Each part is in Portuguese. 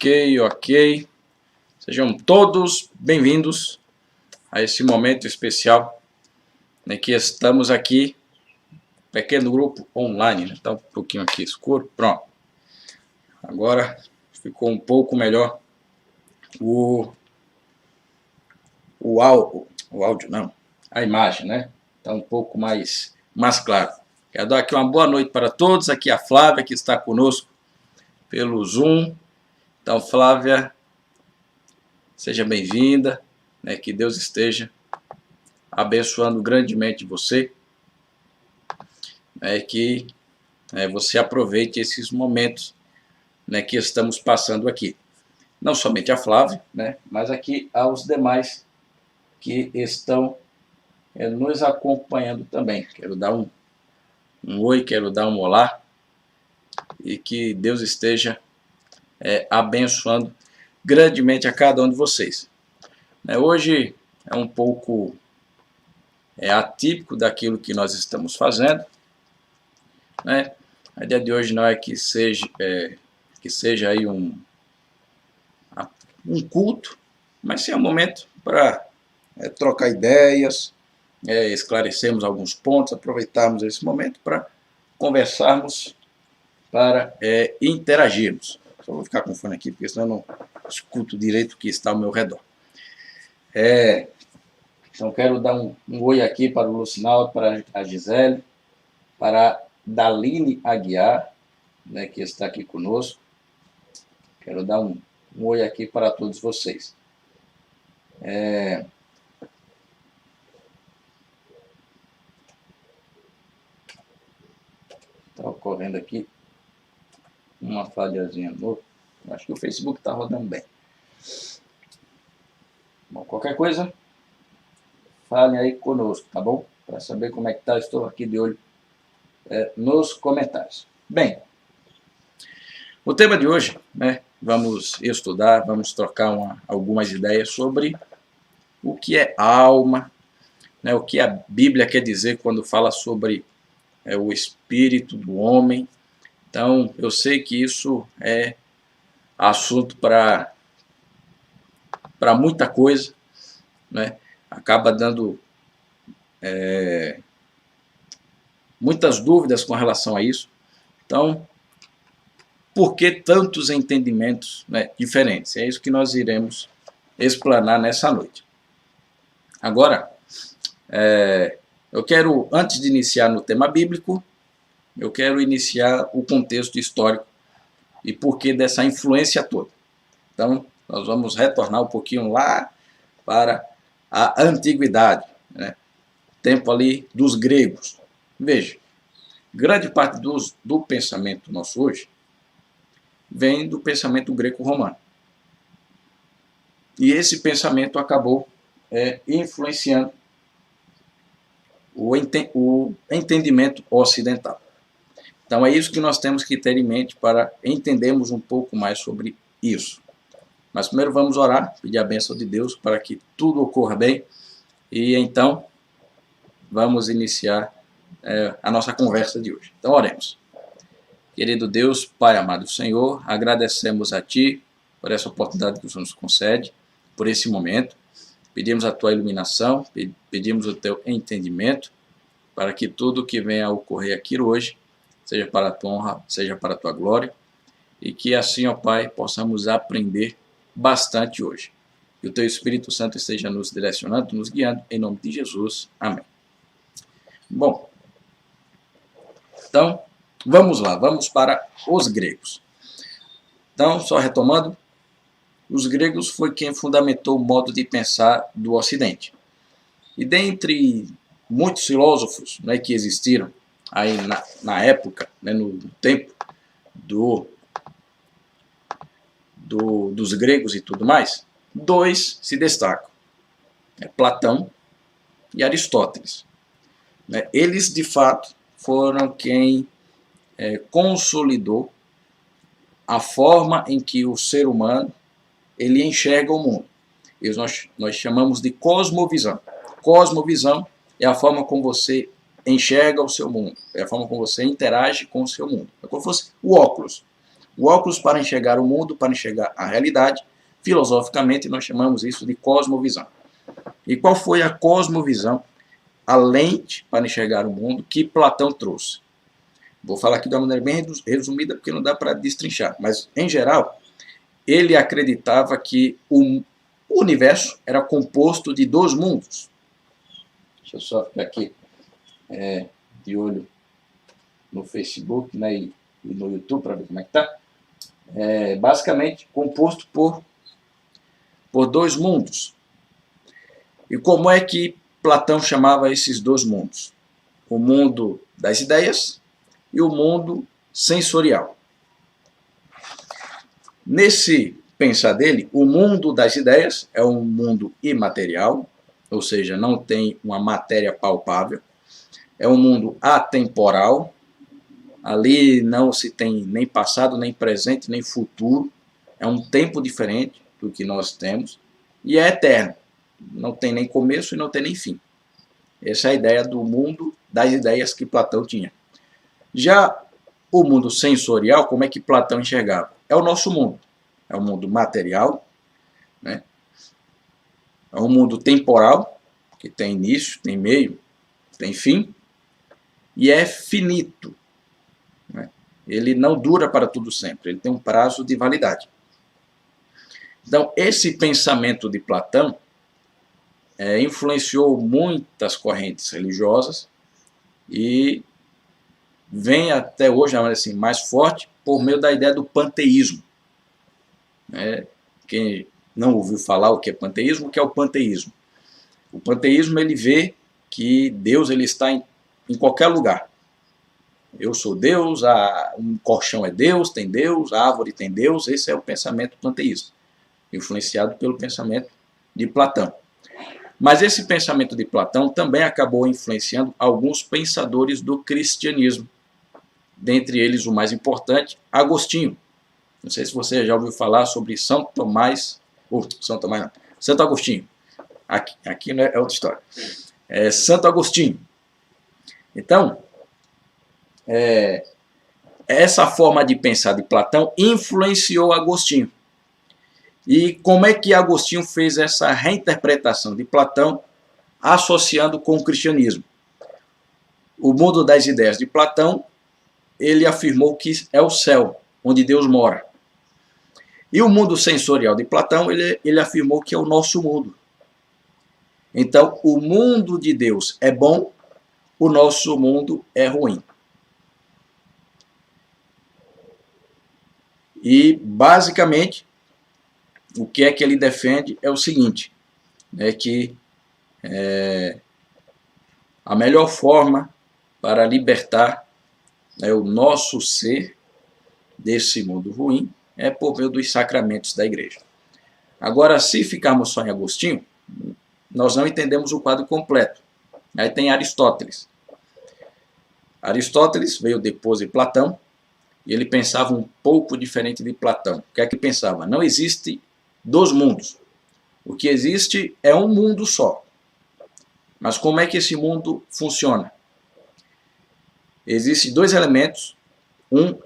Ok. Sejam todos bem-vindos a esse momento especial, né, que estamos aqui, pequeno grupo online, né? Tá um pouquinho aqui escuro, pronto. Agora ficou um pouco melhor o áudio, não, a imagem, né? Tá um pouco mais claro. Quero dar aqui uma boa noite para todos, aqui a Flávia que está conosco pelo Zoom. Então, Flávia, seja bem-vinda, né? Que Deus esteja abençoando grandemente você, né? Que você aproveite esses momentos, né, que estamos passando aqui. Não somente a Flávia, né, mas aqui aos demais que estão nos acompanhando também. Quero dar um oi, quero dar um olá, e que Deus esteja abençoando grandemente a cada um de vocês. Hoje é um pouco atípico daquilo que nós estamos fazendo, né? A ideia de hoje não é que seja aí um culto, mas sim um momento para trocar ideias, esclarecermos alguns pontos, aproveitarmos esse momento para conversarmos, para interagirmos. Só vou ficar com o fone aqui, porque senão eu não escuto direito o que está ao meu redor. Então quero dar um oi aqui para o Lucinaldo, para a Gisele, para a Daline Aguiar, né, que está aqui conosco. Quero dar um oi aqui para todos vocês. Está ocorrendo aqui uma falhazinha no... Acho que o Facebook está rodando bem. Bom, qualquer coisa, falem aí conosco, tá bom? Para saber como é que tá, estou aqui de olho nos comentários. Bem, o tema de hoje, né, vamos estudar, vamos trocar algumas ideias sobre o que é alma, né, o que a Bíblia quer dizer quando fala sobre o espírito do homem. Então, eu sei que isso é assunto para muita coisa, né? Acaba dando muitas dúvidas com relação a isso. Então, por que tantos entendimentos, né, diferentes? É isso que nós iremos explanar nessa noite. Agora, eu quero, antes de iniciar no tema bíblico, eu quero iniciar o contexto histórico e porquê dessa influência toda. Então, nós vamos retornar um pouquinho lá para a antiguidade, né? Tempo ali dos gregos. Veja, grande parte do pensamento nosso hoje vem do pensamento greco-romano. E esse pensamento acabou influenciando o entendimento ocidental. Então é isso que nós temos que ter em mente para entendermos um pouco mais sobre isso. Mas primeiro vamos orar, pedir a bênção de Deus para que tudo ocorra bem. E então vamos iniciar a nossa conversa de hoje. Então oremos. Querido Deus, Pai amado Senhor, agradecemos a Ti por essa oportunidade que o Senhor nos concede, por esse momento. Pedimos a Tua iluminação, pedimos o Teu entendimento, para que tudo que venha a ocorrer aqui hoje seja para a Tua honra, seja para a Tua glória, e que assim, ó Pai, possamos aprender bastante hoje. Que o Teu Espírito Santo esteja nos direcionando, nos guiando, em nome de Jesus. Amém. Bom, então, vamos lá, vamos para os gregos. Então, só retomando, os gregos foi quem fundamentou o modo de pensar do Ocidente. E dentre muitos filósofos, né, que existiram aí na época, né, no tempo dos gregos e tudo mais, dois se destacam, Platão e Aristóteles. Eles, de fato, foram quem consolidou a forma em que o ser humano ele enxerga o mundo. Isso nós chamamos de cosmovisão. Cosmovisão é a forma como você enxerga o seu mundo, é a forma como você interage com o seu mundo. É como se fosse o óculos. O óculos para enxergar o mundo, para enxergar a realidade. Filosoficamente, nós chamamos isso de cosmovisão. E qual foi a cosmovisão, a lente para enxergar o mundo que Platão trouxe? Vou falar aqui de uma maneira bem resumida, porque não dá para destrinchar. Mas, em geral, ele acreditava que o universo era composto de dois mundos. Deixa eu só ficar aqui de olho no Facebook, né, e no YouTube para ver como é que está. Basicamente composto por dois mundos. E como é que Platão chamava esses dois mundos? O mundo das ideias e o mundo sensorial. Nesse pensar dele, o mundo das ideias é um mundo imaterial, ou seja, não tem uma matéria palpável. É um mundo atemporal. Ali não se tem nem passado, nem presente, nem futuro. É um tempo diferente do que nós temos. E é eterno. Não tem nem começo e não tem nem fim. Essa é a ideia do mundo das ideias que Platão tinha. Já o mundo sensorial, como é que Platão enxergava? É o nosso mundo. É um mundo material, né? É um mundo temporal, que tem início, tem meio, tem fim, e é finito. Né? Ele não dura para tudo sempre, ele tem um prazo de validade. Então, esse pensamento de Platão influenciou muitas correntes religiosas e vem até hoje, assim, mais forte por meio da ideia do panteísmo. Quem não ouviu falar o que é panteísmo, o que é o panteísmo? O panteísmo, ele vê que Deus ele está em qualquer lugar. Eu sou Deus, um colchão é Deus, tem Deus, a árvore tem Deus. Esse é o pensamento panteísta, influenciado pelo pensamento de Platão. Mas esse pensamento de Platão também acabou influenciando alguns pensadores do cristianismo. Dentre eles, o mais importante, Agostinho. Não sei se você já ouviu falar sobre Santo Agostinho. Aqui é outra história. Santo Agostinho. Então, essa forma de pensar de Platão influenciou Agostinho. E como é que Agostinho fez essa reinterpretação de Platão associando com o cristianismo? O mundo das ideias de Platão, ele afirmou que é o céu, onde Deus mora. E o mundo sensorial de Platão, ele afirmou que é o nosso mundo. Então, o mundo de Deus é bom, o nosso mundo é ruim. E, basicamente, o que é que ele defende é o seguinte, que a melhor forma para libertar o nosso ser desse mundo ruim é por meio dos sacramentos da igreja. Agora, se ficarmos só em Agostinho, nós não entendemos o quadro completo. Aí tem Aristóteles. Aristóteles veio depois de Platão, e ele pensava um pouco diferente de Platão. O que é que pensava? Não existe dois mundos. O que existe é um mundo só. Mas como é que esse mundo funciona? Existem dois elementos. Um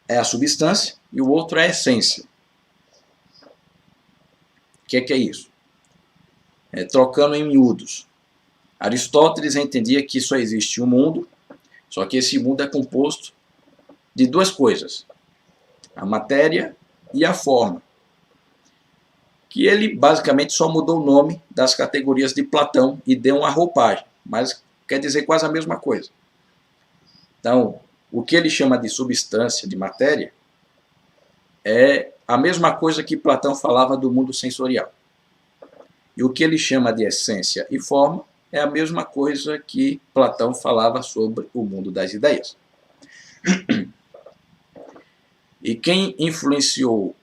é a substância e o outro é a essência. O que é isso? Trocando em miúdos. Aristóteles entendia que só existe um mundo, só que esse mundo é composto de duas coisas, a matéria e a forma. Que ele basicamente só mudou o nome das categorias de Platão e deu uma roupagem, mas quer dizer quase a mesma coisa. Então, o que ele chama de substância, de matéria, é a mesma coisa que Platão falava do mundo sensorial. E o que ele chama de essência e forma é a mesma coisa que Platão falava sobre o mundo das ideias. E quem influenciou,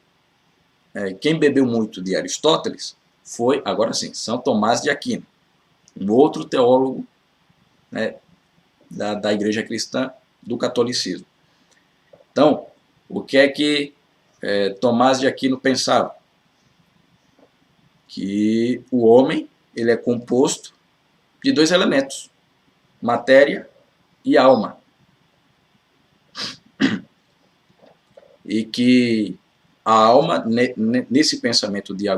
quem bebeu muito de Aristóteles foi, agora sim, São Tomás de Aquino, um outro teólogo da igreja cristã, do catolicismo. Então, o que é que Tomás de Aquino pensava? Que o homem ele é composto de dois elementos, matéria e alma. e que a alma, nesse pensamento de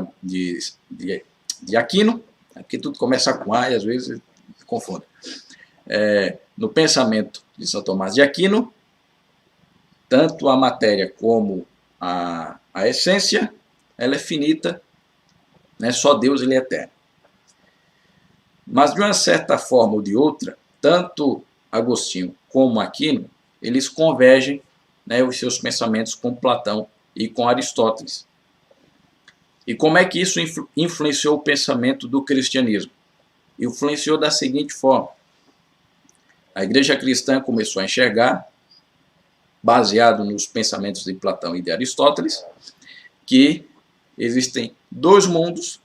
Aquino, porque tudo começa com A e às vezes confunde, no pensamento de São Tomás de Aquino, tanto a matéria como a essência, ela é finita, né? Só Deus ele é eterno. Mas de uma certa forma ou de outra, tanto Agostinho como Aquino, eles convergem, né, os seus pensamentos com Platão e com Aristóteles. E como é que isso influenciou o pensamento do cristianismo? Influenciou da seguinte forma: a igreja cristã começou a enxergar, baseado nos pensamentos de Platão e de Aristóteles, que existem dois mundos,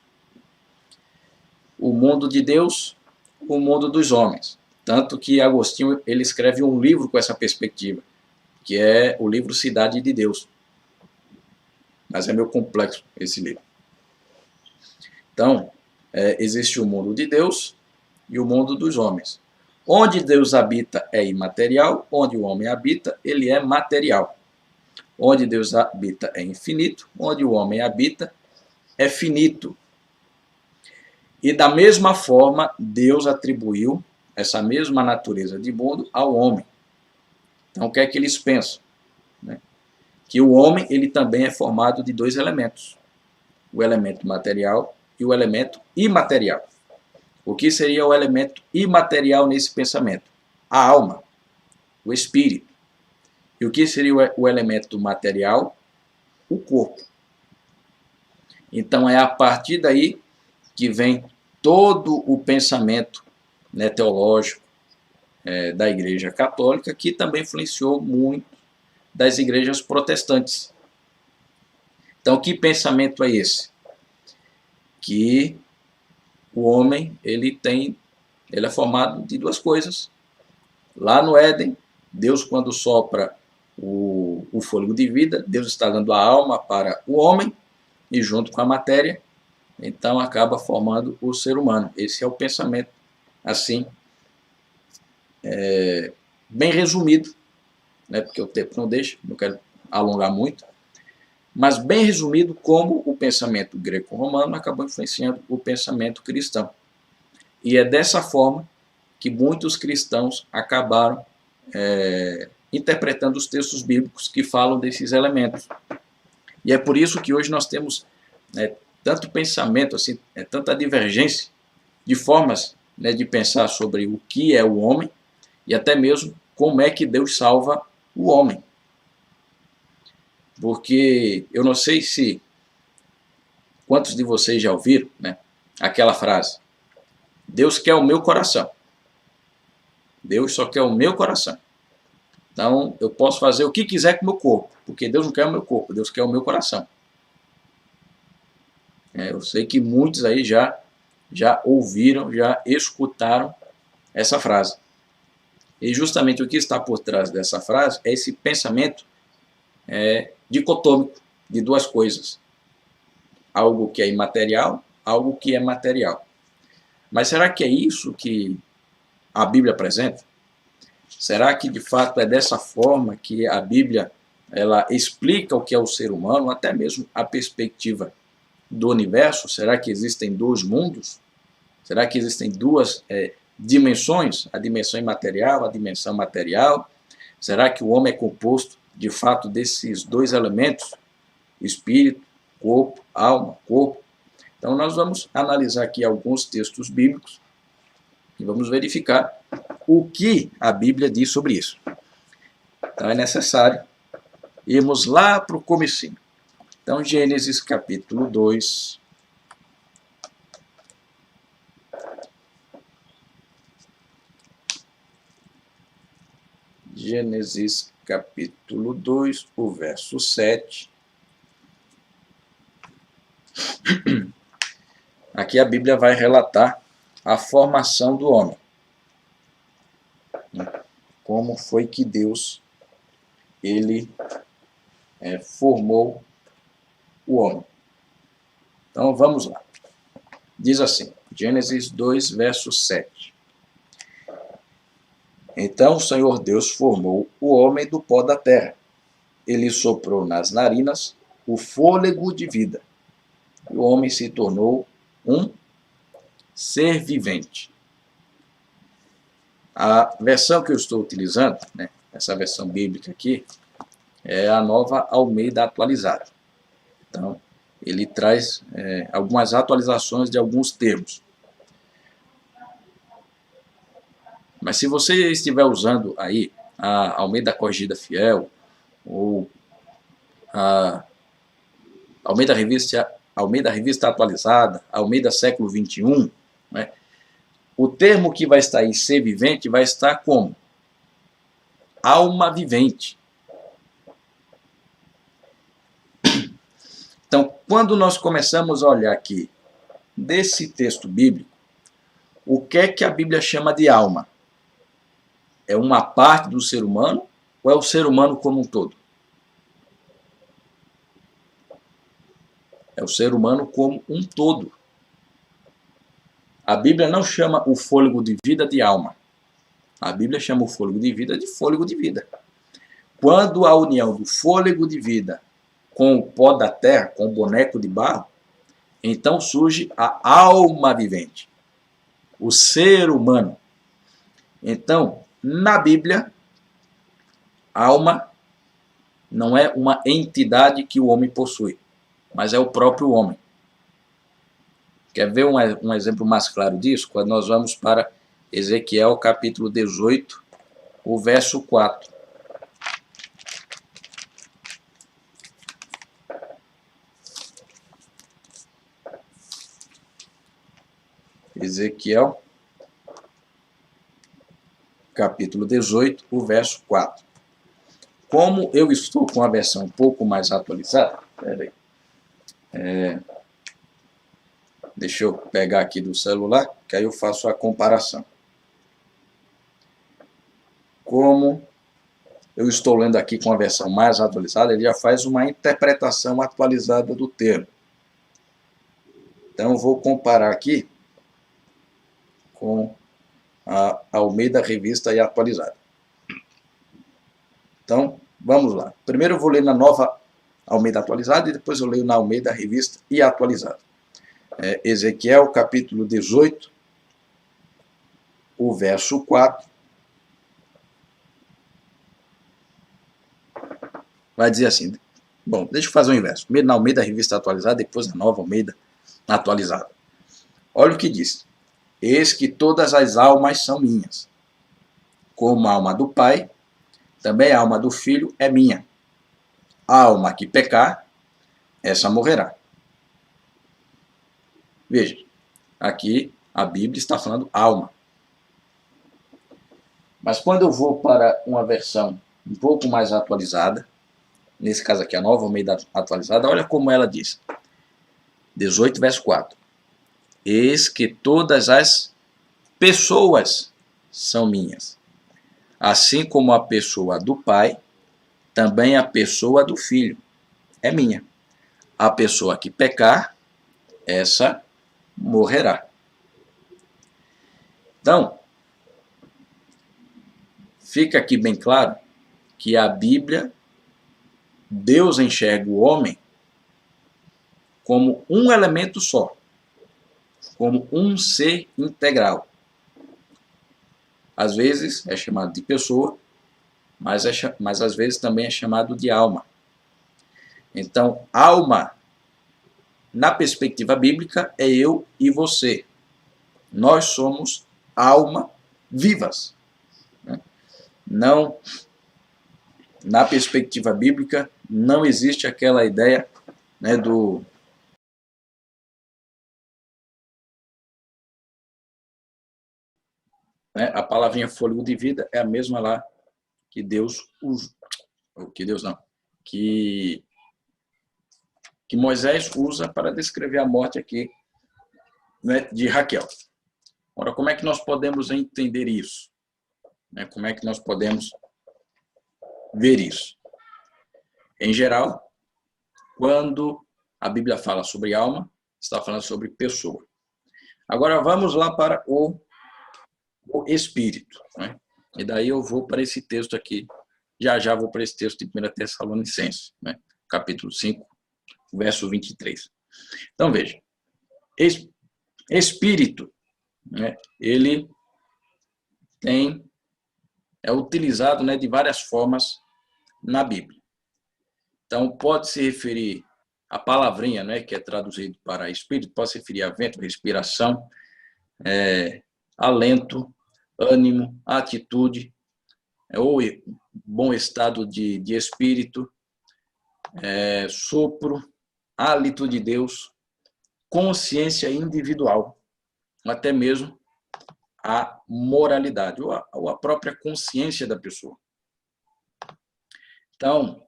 o mundo de Deus, o mundo dos homens. Tanto que Agostinho ele escreve um livro com essa perspectiva, que é o livro Cidade de Deus. Mas é meio complexo esse livro. Então, existe o mundo de Deus e o mundo dos homens. Onde Deus habita é imaterial, onde o homem habita, ele é material. Onde Deus habita é infinito, onde o homem habita é finito. E da mesma forma, Deus atribuiu essa mesma natureza de mundo ao homem. Então, o que é que eles pensam? Né? Que o homem ele também é formado de dois elementos: o elemento material e o elemento imaterial. O que seria o elemento imaterial nesse pensamento? A alma, o espírito. E o que seria o elemento material? O corpo. Então é a partir daí que vem todo o pensamento, né, teológico da Igreja Católica, que também influenciou muito das igrejas protestantes. Então, que pensamento é esse? Que o homem ele é formado de duas coisas. Lá no Éden, Deus, quando sopra o fôlego de vida, Deus está dando a alma para o homem, e junto com a matéria, então acaba formando o ser humano. Esse é o pensamento, assim, bem resumido, né, porque o tempo não deixa, não quero alongar muito, mas bem resumido como o pensamento greco-romano acabou influenciando o pensamento cristão. E é dessa forma que muitos cristãos acabaram interpretando os textos bíblicos que falam desses elementos. E é por isso que hoje nós temos tanto pensamento, assim, tanta divergência de formas, né, de pensar sobre o que é o homem e até mesmo como é que Deus salva o homem. Porque eu não sei se quantos de vocês já ouviram, né, aquela frase: Deus quer o meu coração. Deus só quer o meu coração. Então, eu posso fazer o que quiser com o meu corpo, porque Deus não quer o meu corpo, Deus quer o meu coração. Eu sei que muitos aí já ouviram, já escutaram essa frase. E justamente o que está por trás dessa frase é esse pensamento dicotômico de duas coisas. Algo que é imaterial, algo que é material. Mas será que é isso que a Bíblia apresenta? Será que de fato é dessa forma que a Bíblia ela explica o que é o ser humano, até mesmo a perspectiva do universo? Será que existem dois mundos? Será que existem duas dimensões? A dimensão imaterial, a dimensão material? Será que o homem é composto de fato desses dois elementos? Espírito, corpo, alma, corpo. Então nós vamos analisar aqui alguns textos bíblicos e vamos verificar o que a Bíblia diz sobre isso. Então é necessário irmos lá para o comecinho. Então, Gênesis capítulo 2. Gênesis capítulo 2, o verso 7. Aqui a Bíblia vai relatar a formação do homem. Como foi que Deus ele formou o homem. Então vamos lá. Diz assim, Gênesis 2, verso 7. Então o Senhor Deus formou o homem do pó da terra ele soprou nas narinas o fôlego de vida. E o homem se tornou um ser vivente. A versão que eu estou utilizando, né, essa versão bíblica aqui, é a Nova Almeida atualizada. Então, ele traz algumas atualizações de alguns termos. Mas se você estiver usando aí a Almeida Corrigida Fiel, ou a Almeida Revista Atualizada, Almeida Século XXI, né, o termo que vai estar aí, ser vivente, vai estar como? Alma vivente. Então, quando nós começamos a olhar aqui desse texto bíblico, o que é que a Bíblia chama de alma? É uma parte do ser humano ou é o ser humano como um todo? É o ser humano como um todo. A Bíblia não chama o fôlego de vida de alma. A Bíblia chama o fôlego de vida de fôlego de vida. Quando a união do fôlego de vida com o pó da terra, com o boneco de barro, então surge a alma vivente, o ser humano. Então, na Bíblia, alma não é uma entidade que o homem possui, mas é o próprio homem. Quer ver um exemplo mais claro disso? Quando nós vamos para Ezequiel capítulo 18, o verso 4. Ezequiel capítulo 18, o verso 4. Como eu estou com a versão um pouco mais atualizada, deixa eu pegar aqui do celular, que aí eu faço a comparação. Como eu estou lendo aqui com a versão mais atualizada, ele já faz uma interpretação atualizada do termo. Então eu vou comparar aqui com a Almeida Revista e Atualizada. Então, vamos lá. Primeiro eu vou ler na Nova Almeida Atualizada e depois eu leio na Almeida Revista e Atualizada. Ezequiel, capítulo 18, o verso 4. Vai dizer assim, bom, deixa eu fazer o inverso. Primeiro na Almeida Revista Atualizada, depois na Nova Almeida Atualizada. Olha o que diz. Eis que todas as almas são minhas. Como a alma do Pai, também a alma do Filho é minha. A alma que pecar, essa morrerá. Veja, aqui a Bíblia está falando alma. Mas quando eu vou para uma versão um pouco mais atualizada, nesse caso aqui a Nova Almeida Atualizada, olha como ela diz. 18, verso 4. Eis que todas as pessoas são minhas. Assim como a pessoa do Pai, também a pessoa do Filho é minha. A pessoa que pecar, essa morrerá. Então, fica aqui bem claro que a Bíblia, Deus enxerga o homem como um elemento só, como um ser integral. Às vezes é chamado de pessoa, mas às vezes também é chamado de alma. Então, alma, na perspectiva bíblica, é eu e você. Nós somos alma vivas. Não, na perspectiva bíblica, não existe aquela ideia, né, do... Né, a palavrinha fôlego de vida é a mesma lá que Deus usa. Que Deus não. Que Moisés usa para descrever a morte aqui, né, de Raquel. Ora, como é que nós podemos entender isso? Como é que nós podemos ver isso? Em geral, quando a Bíblia fala sobre alma, está falando sobre pessoa. Agora vamos lá para o espírito. Né? E daí eu vou para esse texto aqui já já vou para esse texto de 1 Tessalonicenses, né? Capítulo 5, verso 23. Então, veja, espírito, né? Ele é utilizado, né, de várias formas na Bíblia. Então, pode se referir a palavrinha, né, que é traduzido para espírito, pode se referir a vento, respiração, alento, ânimo, atitude, ou bom estado de espírito, sopro, hálito de Deus, consciência individual, até mesmo a moralidade, ou a própria consciência da pessoa. Então,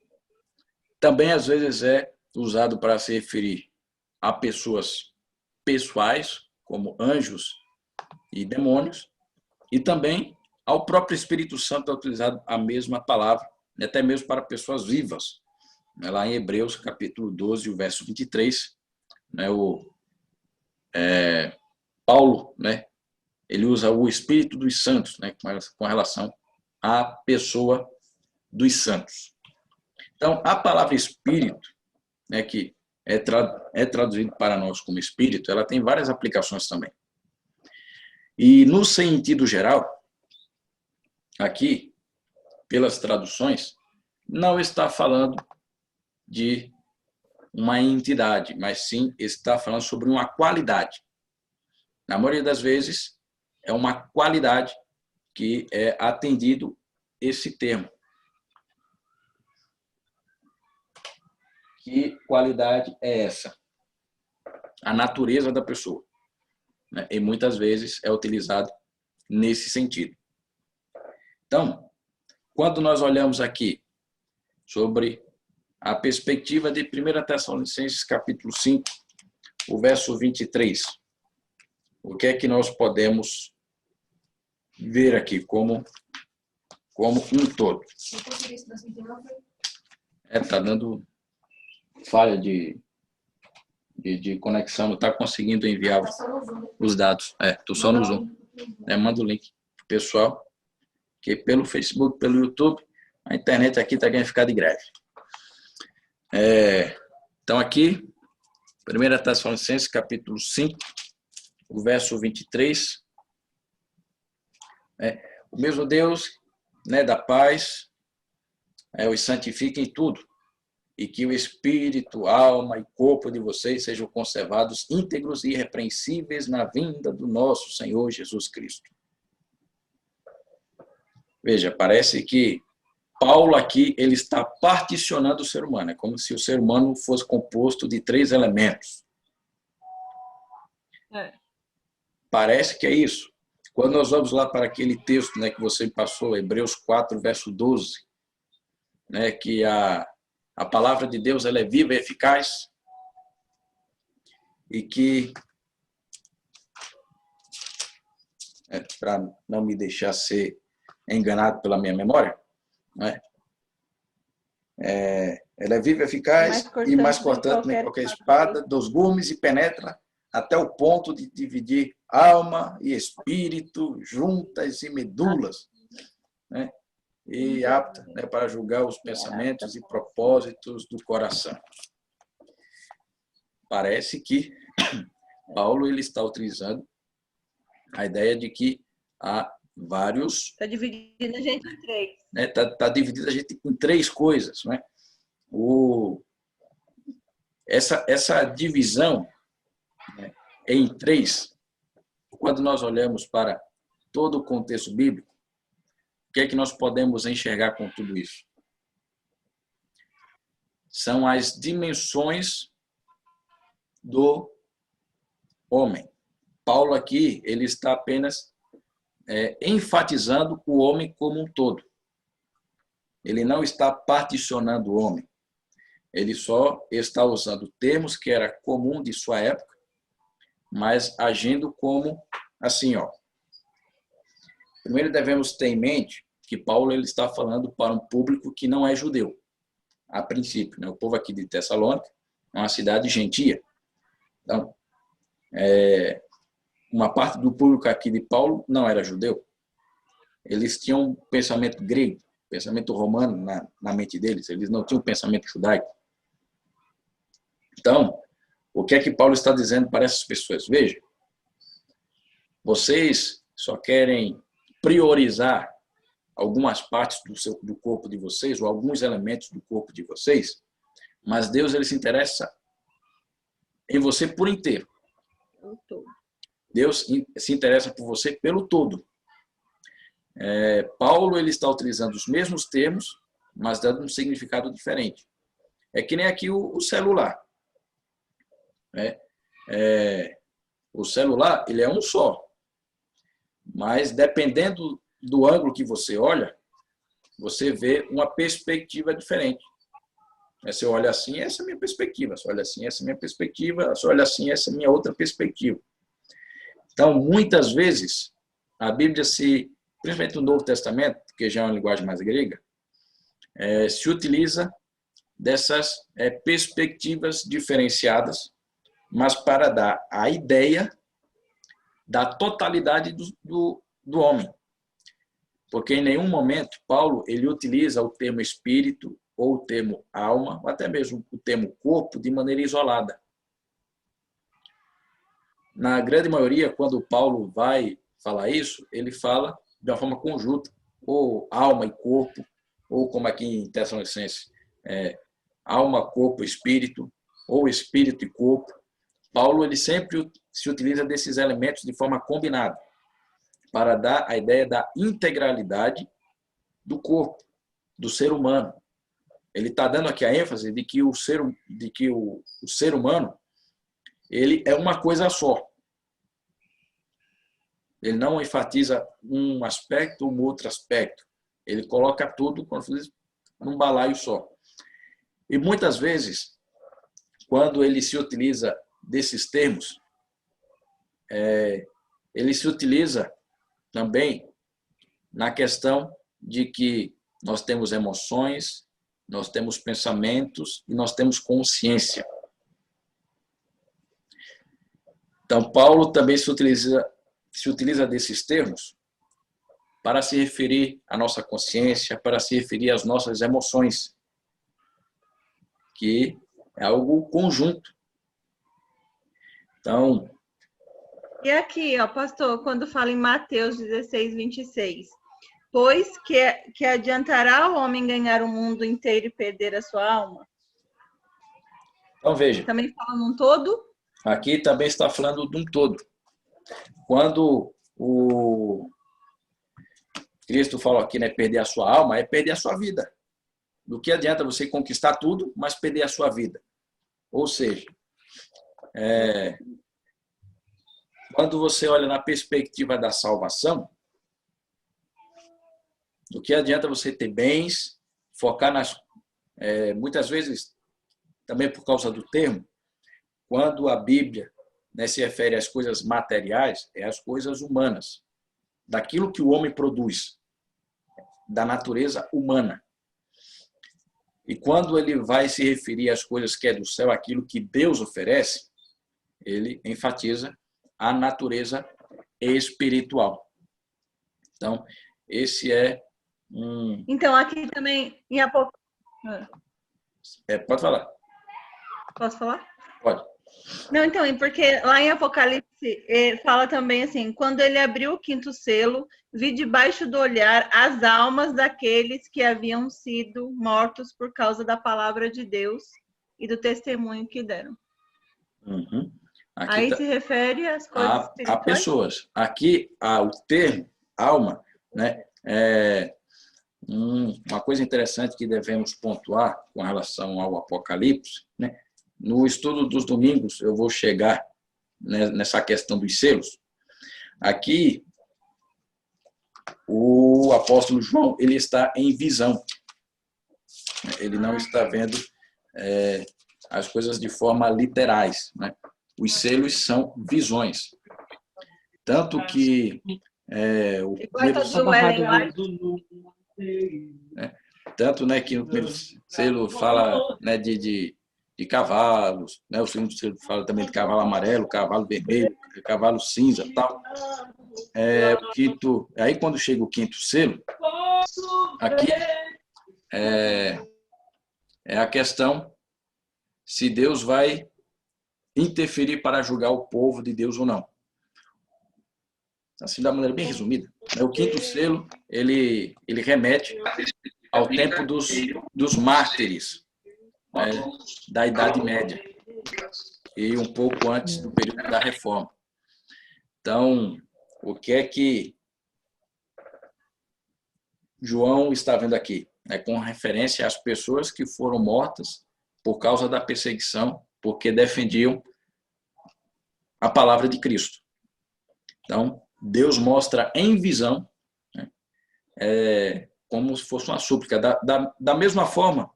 também às vezes é usado para se referir a pessoas pessoais, como anjos e demônios, e também ao próprio Espírito Santo é utilizado a mesma palavra, até mesmo para pessoas vivas. Lá em Hebreus, capítulo 12, o verso 23, né, Paulo, né, ele usa o Espírito dos Santos, né, com relação à pessoa dos santos. Então, a palavra Espírito, né, que é traduzido para nós como Espírito, ela tem várias aplicações também. E no sentido geral, aqui, pelas traduções, não está falando de uma entidade, mas sim está falando sobre uma qualidade. Na maioria das vezes, é uma qualidade que é atendido esse termo. Que qualidade é essa? A natureza da pessoa, né? E muitas vezes é utilizado nesse sentido. Então, quando nós olhamos aqui sobre a perspectiva de 1 Tessalonicenses, capítulo 5, o verso 23, o que é que nós podemos ver aqui como um todo? Está dando falha de conexão, não está conseguindo enviar os dados. Estou só no Zoom. Manda o link para o pessoal, que pelo Facebook, pelo YouTube, a internet aqui está querendo ficar de greve. Então aqui, 1 Tessalonicenses, capítulo 5, o verso 23. O mesmo Deus, né, da paz, os santifique em tudo, e que o espírito, alma e corpo de vocês sejam conservados íntegros e irrepreensíveis na vinda do nosso Senhor Jesus Cristo. Veja, parece que Paulo aqui ele está particionando o ser humano. É como se o ser humano fosse composto de 3 elementos. Parece que é isso. Quando nós vamos lá para aquele texto, né, que você passou, Hebreus 4, verso 12, né, que a palavra de Deus ela é viva e eficaz, e que, para não me deixar ser enganado pela minha memória, né, ela é viva e eficaz e mais cortante que qualquer espada, 2 gumes, e penetra até o ponto de dividir alma e espírito, juntas e medulas, né, e apta, né, para julgar os pensamentos e propósitos do coração. Parece que Paulo ele está utilizando a ideia de que há vários... Está dividindo a gente em 3. Está dividindo a gente em 3 coisas. Né? Essa divisão, né, em 3, quando nós olhamos para todo o contexto bíblico, o que é que nós podemos enxergar com tudo isso? São as dimensões do homem. Paulo aqui ele está apenas enfatizando o homem como um todo. Ele não está particionando o homem. Ele só está usando termos que era comum de sua época, mas agindo como assim, ó. Primeiro devemos ter em mente que Paulo ele está falando para um público que não é judeu, a princípio, né? O povo aqui de Tessalônica é uma cidade gentia. Então, uma parte do público aqui de Paulo não era judeu. Eles tinham um pensamento grego, pensamento romano na mente deles, eles não tinham pensamento judaico. Então, o que é que Paulo está dizendo para essas pessoas? Veja, vocês só querem priorizar algumas partes do corpo de vocês, ou alguns elementos do corpo de vocês, mas Deus ele se interessa em você por inteiro. Deus se interessa por você pelo todo. Paulo ele está utilizando os mesmos termos, mas dando um significado diferente. É que nem aqui o celular. O celular ele é um só, mas dependendo do ângulo que você olha, você vê uma perspectiva diferente. Você olha assim, essa é a minha perspectiva. Você olha assim, essa é a minha perspectiva. Você olha assim, essa é a minha outra perspectiva. Então, muitas vezes, a Bíblia principalmente no Novo Testamento, que já é uma linguagem mais grega, se utiliza dessas perspectivas diferenciadas, mas para dar a ideia da totalidade do homem. Porque em nenhum momento Paulo ele utiliza o termo espírito ou o termo alma, ou até mesmo o termo corpo, de maneira isolada. Na grande maioria, quando Paulo vai falar isso, ele fala de uma forma conjunta, ou alma e corpo, ou como aqui em Tessalonicenses, alma, corpo, espírito, ou espírito e corpo. Paulo ele sempre se utiliza desses elementos de forma combinada, para dar a ideia da integralidade do corpo, do ser humano. Ele está dando aqui a ênfase de que o ser humano ele é uma coisa só. Ele não enfatiza um aspecto ou um outro aspecto. Ele coloca tudo num balaio só. E muitas vezes, quando ele se utiliza desses termos, ele se utiliza também na questão de que nós temos emoções, nós temos pensamentos e nós temos consciência. Então, Paulo também se utiliza desses termos para se referir à nossa consciência, para se referir às nossas emoções, que é algo conjunto. Então... E aqui, pastor, quando fala em Mateus 16, 26, pois que adiantará o homem ganhar o mundo inteiro e perder a sua alma? Então, veja. Também fala num todo? Aqui também está falando de um todo. Quando o Cristo fala aqui, né, perder a sua alma, é perder a sua vida. Do que adianta você conquistar tudo, mas perder a sua vida? Ou seja, quando você olha na perspectiva da salvação, do que adianta você ter bens, focar muitas vezes, também por causa do termo, quando a Bíblia, né, se refere às coisas materiais, é as coisas humanas, daquilo que o homem produz, da natureza humana. E quando ele vai se referir às coisas que é do céu, aquilo que Deus oferece, ele enfatiza a natureza espiritual. Então, esse é Então, aqui também, em Apocalipse... Pode falar. Posso falar? Pode. Não, então, porque lá em Apocalipse fala também assim, quando ele abriu o quinto selo, vi debaixo do olhar as almas daqueles que haviam sido mortos por causa da palavra de Deus e do testemunho que deram. Uhum. Aí se refere às coisas espirituais? A pessoas. Aqui, o termo alma, né, uma coisa interessante que devemos pontuar com relação ao Apocalipse, né, no estudo dos domingos eu vou chegar, né, nessa questão dos selos. Aqui, o apóstolo João ele está em visão. Ele não está vendo as coisas de forma literais, né? Os selos são visões. Tanto que o primeiro tanto, né, que no primeiro selo fala, né, de cavalos, né, o segundo selo fala também de cavalo amarelo, cavalo vermelho, cavalo cinza, tal. O quinto, aí quando chega o quinto selo, aqui é a questão se Deus vai interferir para julgar o povo de Deus ou não. Assim, da maneira bem resumida. O quinto selo, ele remete ao tempo dos mártires, né, da Idade Média, e um pouco antes do período da Reforma. Então, o que é que João está vendo aqui? É com referência às pessoas que foram mortas por causa da perseguição, porque defendiam a palavra de Cristo. Então, Deus mostra em visão, né, como se fosse uma súplica. Da mesma forma,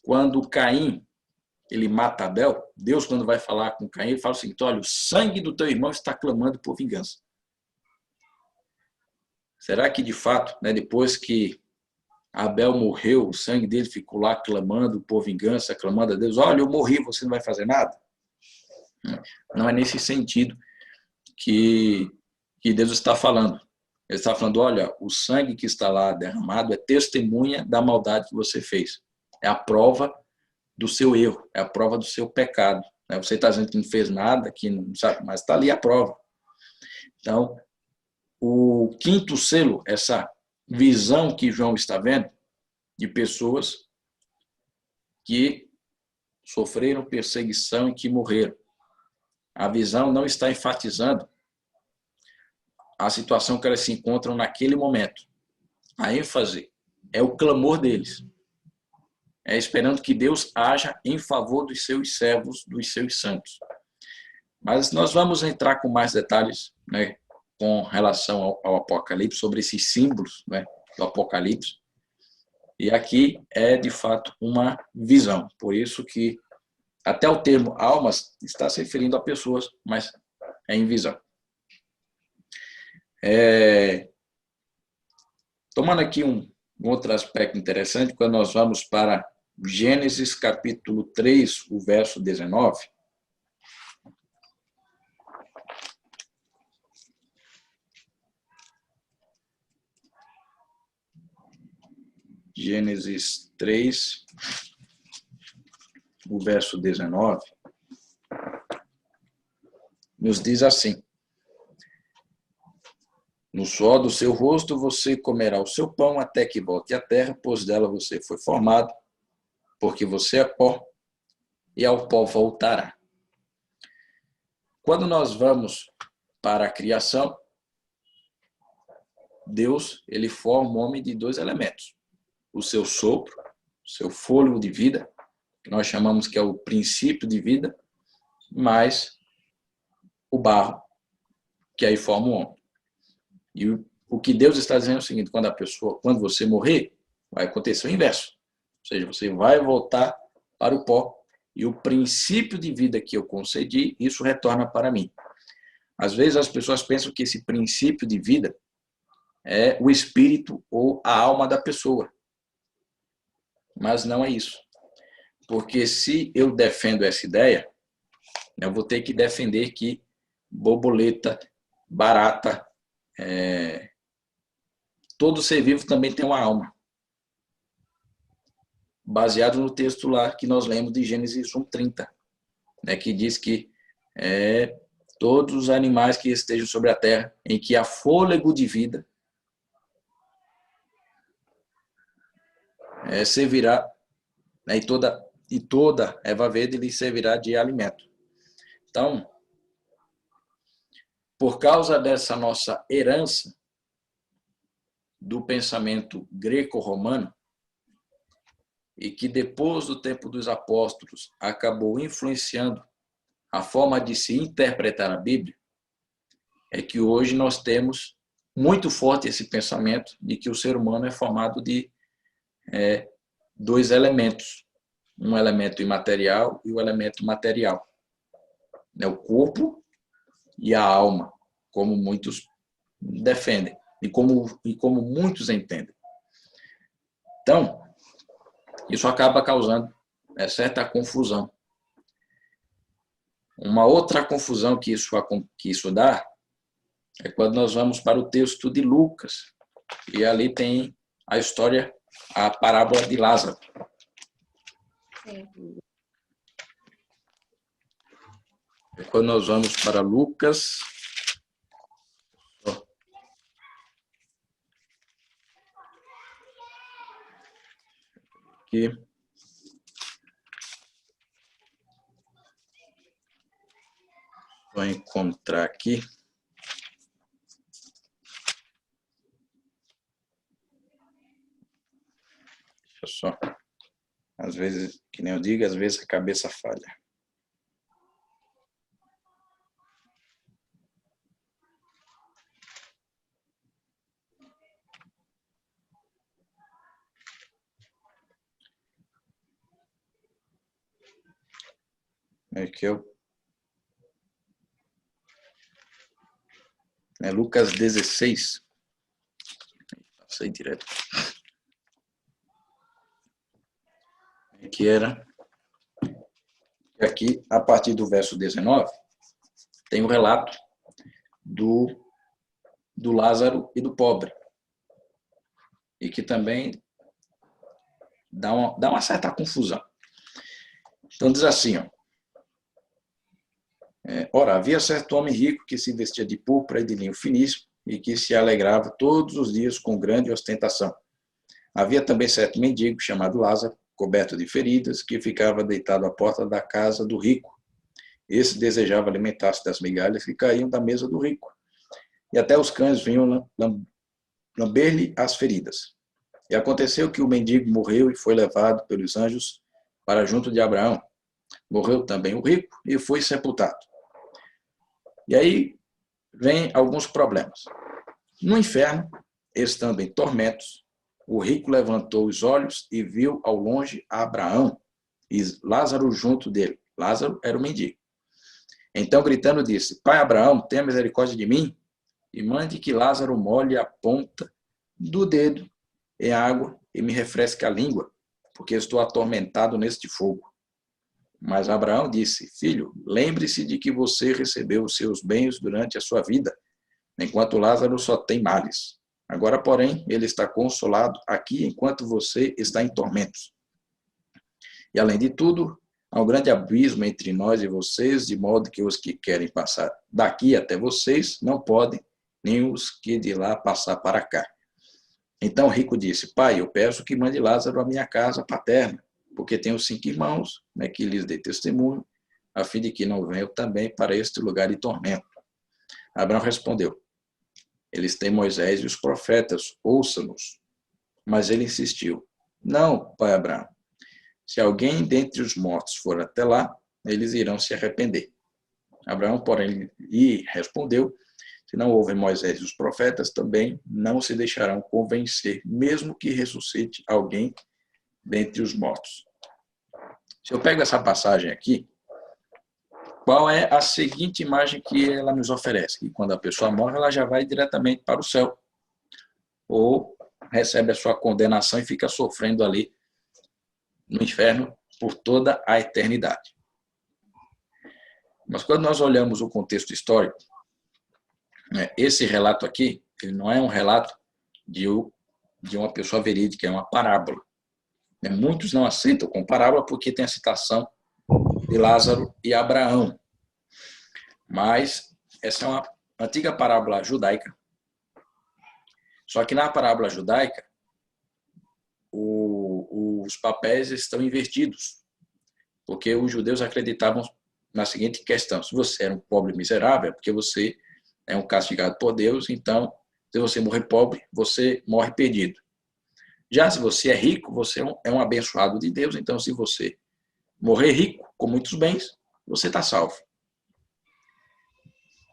quando Caim ele mata Abel, Deus, quando vai falar com Caim, ele fala o seguinte: olha, o sangue do teu irmão está clamando por vingança. Será que, de fato, né, depois que Abel morreu, o sangue dele ficou lá clamando por vingança, clamando a Deus: olha, eu morri, você não vai fazer nada? Não é nesse sentido que Deus está falando. Ele está falando: olha, o sangue que está lá derramado é testemunha da maldade que você fez. É a prova do seu erro, é a prova do seu pecado. Você está dizendo que não fez nada, que não sabe, mas está ali a prova. Então, o quinto selo, essa visão que João está vendo de pessoas que sofreram perseguição e que morreram. A visão não está enfatizando a situação que elas se encontram naquele momento. A ênfase é o clamor deles. É esperando que Deus haja em favor dos seus servos, dos seus santos. Mas nós vamos entrar com mais detalhes, né, com relação ao Apocalipse, sobre esses símbolos, né, do Apocalipse. E aqui é, de fato, uma visão. Por isso que até o termo almas está se referindo a pessoas, mas é em visão. Tomando aqui um outro aspecto interessante, quando nós vamos para Gênesis capítulo 3, o verso 19. Gênesis 3, o verso 19, nos diz assim: no suor do seu rosto você comerá o seu pão até que volte à terra, pois dela você foi formado, porque você é pó, e ao pó voltará. Quando nós vamos para a criação, Deus, ele forma o homem de dois elementos: o seu sopro, o seu fôlego de vida, que nós chamamos que é o princípio de vida, mais o barro, que aí forma o homem. E o que Deus está dizendo é o seguinte: quando você morrer, vai acontecer o inverso. Ou seja, você vai voltar para o pó, e o princípio de vida que eu concedi, isso retorna para mim. Às vezes as pessoas pensam que esse princípio de vida é o espírito ou a alma da pessoa. Mas não é isso. Porque se eu defendo essa ideia, eu vou ter que defender que borboleta, barata, todo ser vivo também tem uma alma. Baseado no texto lá que nós lemos de Gênesis 1:30, né, que diz que todos os animais que estejam sobre a terra, em que há fôlego de vida, servirá, né, e toda erva verde lhe servirá de alimento. Então, por causa dessa nossa herança do pensamento greco-romano, e que depois do tempo dos apóstolos acabou influenciando a forma de se interpretar a Bíblia, é que hoje nós temos muito forte esse pensamento de que o ser humano é formado de dois elementos: um elemento imaterial e o elemento material, o corpo e a alma, como muitos defendem e como muitos entendem. Então, isso acaba causando certa confusão. Uma outra confusão que isso dá é quando nós vamos para o texto de Lucas, e ali tem a história, a parábola de Lázaro. Sim. Quando nós vamos para Lucas, aqui, vou encontrar aqui. Deixa eu só. Às vezes, que nem eu digo, às vezes a cabeça falha. Aqui é Lucas 16. Passei direto. Que era. Aqui, a partir do verso 19, tem o relato do Lázaro e do pobre. E que também dá uma certa confusão. Então diz assim, ó. Ora, havia certo homem rico que se vestia de púrpura e de linho finíssimo e que se alegrava todos os dias com grande ostentação. Havia também certo mendigo chamado Lázaro, coberto de feridas, que ficava deitado à porta da casa do rico. Esse desejava alimentar-se das migalhas que caíam da mesa do rico. E até os cães vinham lamber-lhe as feridas. E aconteceu que o mendigo morreu e foi levado pelos anjos para junto de Abraão. Morreu também o rico e foi sepultado. E aí vem alguns problemas. No inferno, estando em tormentos, o rico levantou os olhos e viu ao longe Abraão e Lázaro junto dele. Lázaro era o mendigo. Então, gritando, disse: Pai Abraão, tenha misericórdia de mim e mande que Lázaro molhe a ponta do dedo em água e me refresque a língua, porque estou atormentado neste fogo. Mas Abraão disse: Filho, lembre-se de que você recebeu os seus bens durante a sua vida, enquanto Lázaro só tem males. Agora, porém, ele está consolado aqui enquanto você está em tormentos. E, além de tudo, há um grande abismo entre nós e vocês, de modo que os que querem passar daqui até vocês não podem, nem os que de lá passar para cá. Então o rico disse: Pai, eu peço que mande Lázaro à minha casa paterna, porque tenho 5 irmãos, que lhes dê testemunho, a fim de que não venham também para este lugar de tormento. Abraão respondeu: Eles têm Moisés e os profetas, ouça-nos. Mas ele insistiu: Não, pai Abraão. Se alguém dentre os mortos for até lá, eles irão se arrepender. Abraão, porém, lhe respondeu: Se não houver Moisés e os profetas, também não se deixarão convencer, mesmo que ressuscite alguém dentre os mortos. Se eu pego essa passagem aqui, qual é a seguinte imagem que ela nos oferece? Que quando a pessoa morre, ela já vai diretamente para o céu. Ou recebe a sua condenação e fica sofrendo ali no inferno por toda a eternidade. Mas quando nós olhamos o contexto histórico, esse relato aqui, ele não é um relato de uma pessoa verídica, é uma parábola. Muitos não aceitam com parábola porque tem a citação de Lázaro e Abraão. Mas essa é uma antiga parábola judaica. Só que na parábola judaica, os papéis estão invertidos. Porque os judeus acreditavam na seguinte questão: se você era um pobre miserável, é porque você é um castigado por Deus, então, se você morrer pobre, você morre perdido. Já se você é rico, você é um abençoado de Deus, então se você morrer rico, com muitos bens, você está salvo.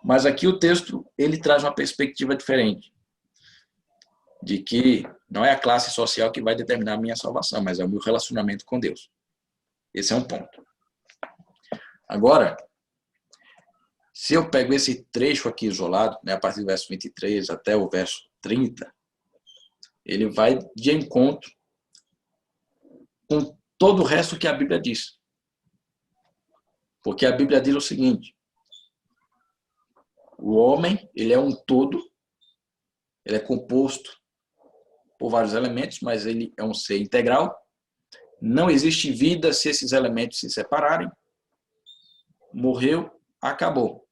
Mas aqui o texto, ele traz uma perspectiva diferente, de que não é a classe social que vai determinar a minha salvação, mas é o meu relacionamento com Deus. Esse é um ponto. Agora, se eu pego esse trecho aqui isolado, a partir do verso 23 até o verso 30, ele vai de encontro com todo o resto que a Bíblia diz. Porque a Bíblia diz o seguinte: o homem, ele é um todo, ele é composto por vários elementos, mas ele é um ser integral. Não existe vida se esses elementos se separarem. Morreu, acabou.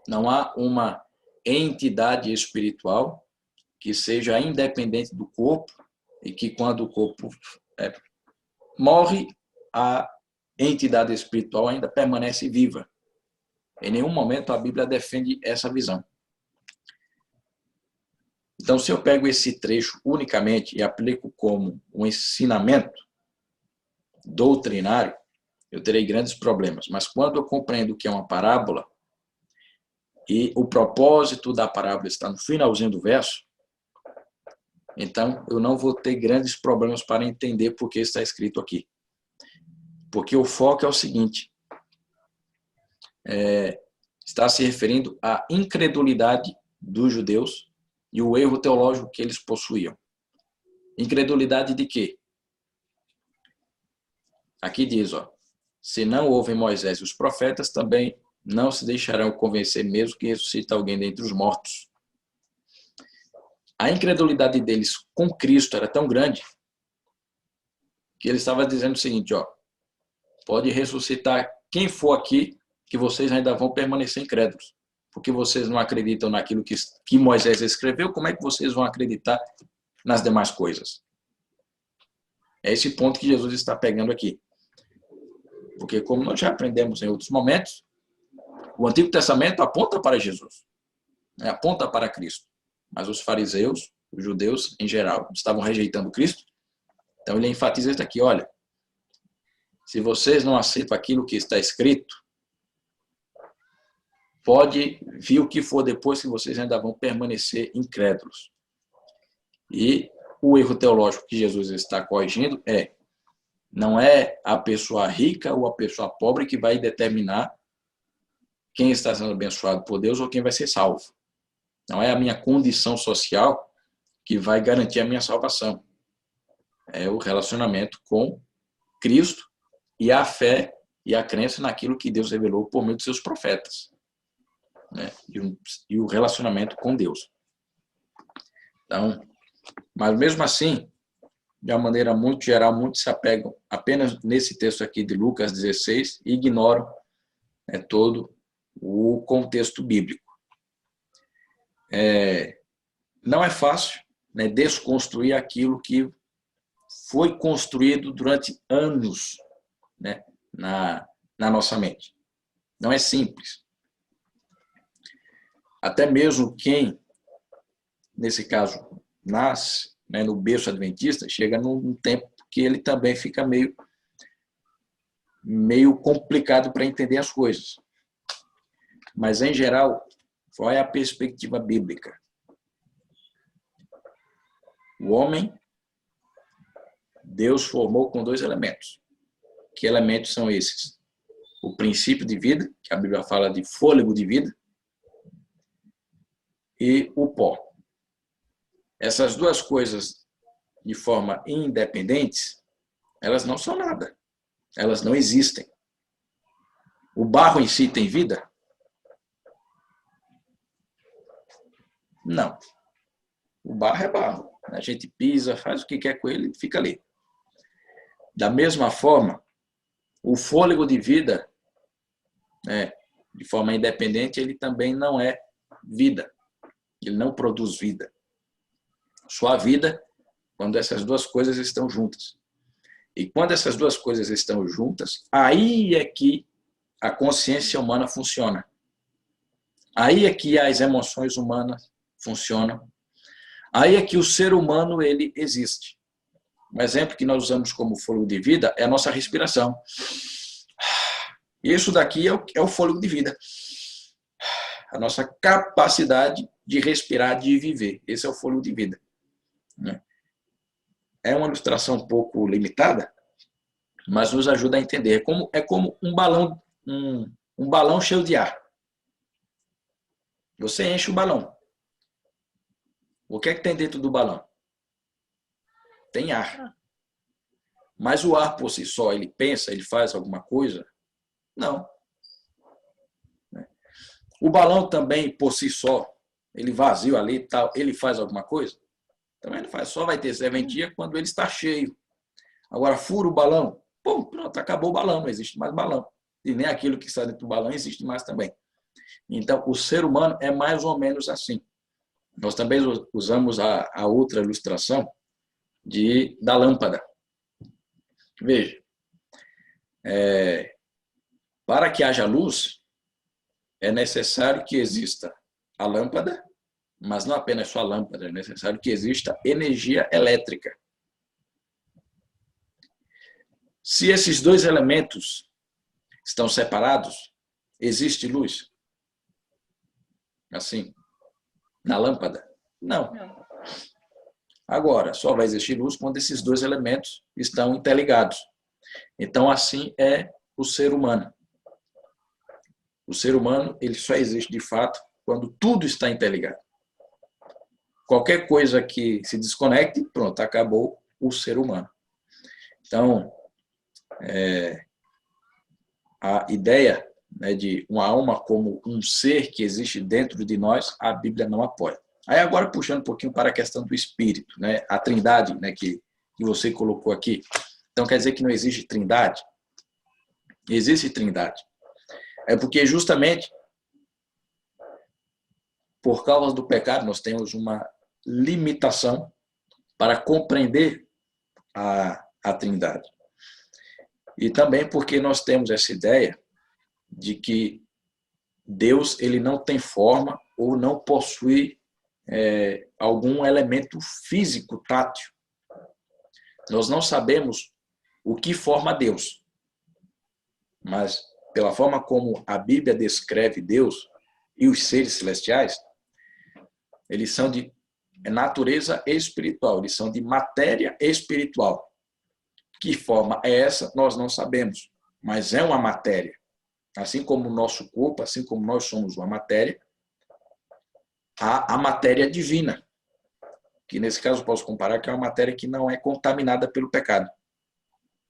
Não há uma entidade espiritual que seja independente do corpo e que, quando o corpo morre, a entidade espiritual ainda permanece viva. Em nenhum momento a Bíblia defende essa visão. Então, se eu pego esse trecho unicamente e aplico como um ensinamento doutrinário, eu terei grandes problemas. Mas quando eu compreendo que é uma parábola e o propósito da parábola está no finalzinho do verso, então eu não vou ter grandes problemas para entender por que está escrito aqui. Porque o foco é o seguinte, está se referindo à incredulidade dos judeus e o erro teológico que eles possuíam. Incredulidade de quê? Aqui diz, se não ouvem Moisés e os profetas, também não se deixarão convencer mesmo que ressuscite alguém dentre os mortos. A incredulidade deles com Cristo era tão grande que ele estava dizendo o seguinte, pode ressuscitar quem for aqui, que vocês ainda vão permanecer incrédulos. Porque vocês não acreditam naquilo que Moisés escreveu, como é que vocês vão acreditar nas demais coisas? É esse ponto que Jesus está pegando aqui. Porque, como nós já aprendemos em outros momentos, o Antigo Testamento aponta para Jesus, aponta para Cristo. Mas os fariseus, os judeus em geral, estavam rejeitando Cristo. Então ele enfatiza isso aqui, olha, se vocês não aceitam aquilo que está escrito, pode vir o que for depois, que vocês ainda vão permanecer incrédulos. E o erro teológico que Jesus está corrigindo não é a pessoa rica ou a pessoa pobre que vai determinar quem está sendo abençoado por Deus ou quem vai ser salvo. Não é a minha condição social que vai garantir a minha salvação. É o relacionamento com Cristo e a fé e a crença naquilo que Deus revelou por meio de seus profetas. E o relacionamento com Deus. Então, mas mesmo assim, de uma maneira muito geral, muitos se apegam apenas nesse texto aqui de Lucas 16 e ignoram todo o contexto bíblico. Não é fácil desconstruir aquilo que foi construído durante anos na nossa mente. Não é simples. Até mesmo quem, nesse caso, nasce no berço adventista, chega num tempo que ele também fica meio complicado para entender as coisas. Mas, em geral, qual é a perspectiva bíblica? O homem, Deus formou com 2 elementos. Que elementos são esses? O princípio de vida, que a Bíblia fala de fôlego de vida, e o pó. Essas duas coisas, de forma independente, elas não são nada. Elas não existem. O barro em si tem vida? Não. O barro é barro. A gente pisa, faz o que quer com ele e fica ali. Da mesma forma, o fôlego de vida, de forma independente, ele também não é vida. Ele não produz vida. Só a vida quando essas duas coisas estão juntas. E quando essas duas coisas estão juntas, aí é que a consciência humana funciona. Aí é que as emoções humanas funcionam. Aí é que o ser humano ele existe. Um exemplo que nós usamos como fôlego de vida é a nossa respiração. Isso daqui é o fôlego de vida. A nossa capacidade de respirar, de viver. Esse é o fôlego de vida. É uma ilustração um pouco limitada, mas nos ajuda a entender. É como um balão cheio de ar. Você enche o balão. O que é que tem dentro do balão? Tem ar. Mas o ar por si só, ele pensa, ele faz alguma coisa? Não. O balão também, por si só, ele vazio ali e tal, ele faz alguma coisa? Então ele faz, só vai ter serventia quando ele está cheio. Agora, fura o balão, pum, pronto, acabou o balão, não existe mais balão. E nem aquilo que está dentro do balão existe mais também. Então, o ser humano é mais ou menos assim. Nós também usamos a outra ilustração da lâmpada. Veja, para que haja luz, é necessário que exista a lâmpada, mas não apenas só a lâmpada, é necessário que exista energia elétrica. Se esses dois elementos estão separados, existe luz? Assim, na lâmpada? Não. Agora, só vai existir luz quando esses dois elementos estão interligados. Então, assim é o ser humano. O ser humano, ele só existe de fato quando tudo está interligado. Qualquer coisa que se desconecte, pronto, acabou o ser humano. Então, a ideia, né, de uma alma como um ser que existe dentro de nós, a Bíblia não apoia. Aí agora puxando um pouquinho para a questão do espírito, né, a trindade, né, que você colocou aqui. Então quer dizer que não existe trindade? Existe trindade. É porque justamente por causa do pecado nós temos uma limitação para compreender a trindade. E também porque nós temos essa ideia de que Deus ele não tem forma ou não possui algum elemento físico tátil. Nós não sabemos o que forma Deus, mas pela forma como a Bíblia descreve Deus e os seres celestiais, eles são de natureza espiritual, eles são de matéria espiritual. Que forma é essa? Nós não sabemos, mas é uma matéria. Assim como o nosso corpo, assim como nós somos uma matéria, há a matéria divina, que nesse caso eu posso comparar que é uma matéria que não é contaminada pelo pecado.